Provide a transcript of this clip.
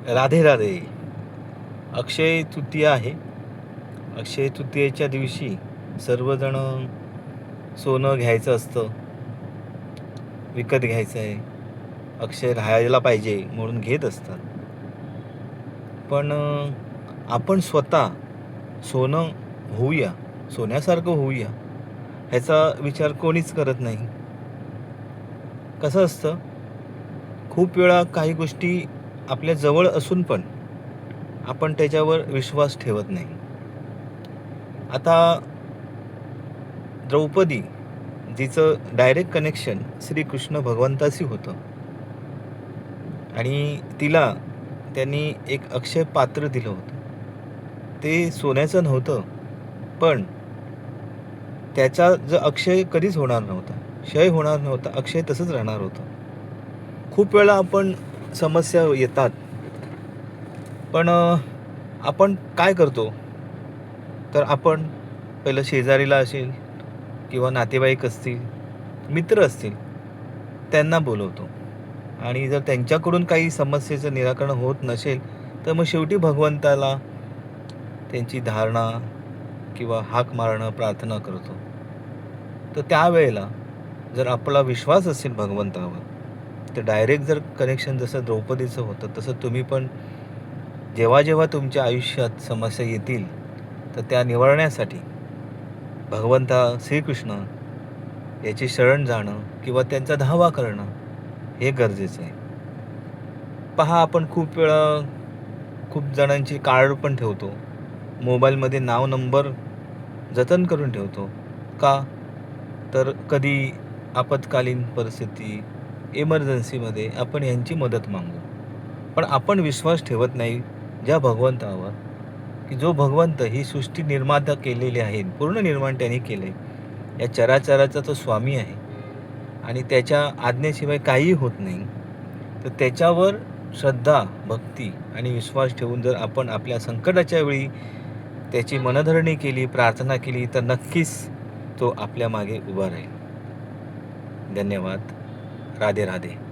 राधे राधे. अक्षय तृतीया आहे. अक्षय तृतीयेच्या दिवशी सर्वजण सोनं घ्यायचं असतं, विकत घ्यायचं आहे, अक्षय राहायला पाहिजे म्हणून घेत असतात. पण आपण स्वतः सोनं होऊया, सोन्यासारखं होऊया, ह्याचा विचार कोणीच करत नाही. कसं असतं, खूप वेळा काही गोष्टी आपल्या जवळ असून पण आपण त्याच्यावर विश्वास ठेवत नाही. आता द्रौपदी, जिचं डायरेक्ट कनेक्शन श्रीकृष्ण भगवंताशी होतं आणि तिला त्यांनी एक अक्षय पात्र दिलं होतं. ते सोन्याचं नव्हतं, पण त्याचा जो अक्षय कधीच होणार नव्हता, क्षय होणार नव्हता, अक्षय तसंच राहणार होतं. खूप वेळा आपण समस्या येतात, पण आपण काय करतो, तर आपण पहिलं शेजारीला असेल किंवा नातेवाईक असतील, मित्र असतील, त्यांना बोलवतो आणि जर त्यांच्याकडून काही समस्येचं निराकरण होत नसेल, तर मग शेवटी भगवंताला त्यांची धारणा किंवा हाक मारणं, प्रार्थना करतो. तर त्यावेळेला जर आपला विश्वास असेल भगवंतावर, तर डायरेक्ट जर कनेक्शन जसं द्रौपदीचं होतं, तसं तुम्ही पण जेव्हा जेव्हा तुमच्या आयुष्यात समस्या येतील, तर त्या निवारण्यासाठी भगवंता श्रीकृष्ण याची शरण जाणं किंवा त्यांचा धावा करणं हे गरजेचं आहे. पहा, आपण खूप वेळा खूप जणांची कार्ड पण ठेवतो. मोबाईलमध्ये नाव, नंबर जतन करून ठेवतो. का? तर कधी आपत्कालीन परिस्थिती, इमर्जन्सीमध्ये आपण यांची मदत मागू. पण आपण विश्वास ठेवत नाही ज्या भगवंतावर, की जो भगवंत ही सृष्टी निर्माता केलेली आहे, पूर्ण निर्माण त्याने केलं आहे. या चराचराचा तो स्वामी आहे आणि त्याच्या आज्ञेशिवाय काहीही होत नाही. तर त्याच्यावर श्रद्धा, भक्ती आणि विश्वास ठेवून जर आपण आपल्या संकटाच्या वेळी त्याची मनधरणी केली, प्रार्थना केली, तर नक्कीच तो आपल्या मागे उभा राहील. धन्यवाद. राधे राधे.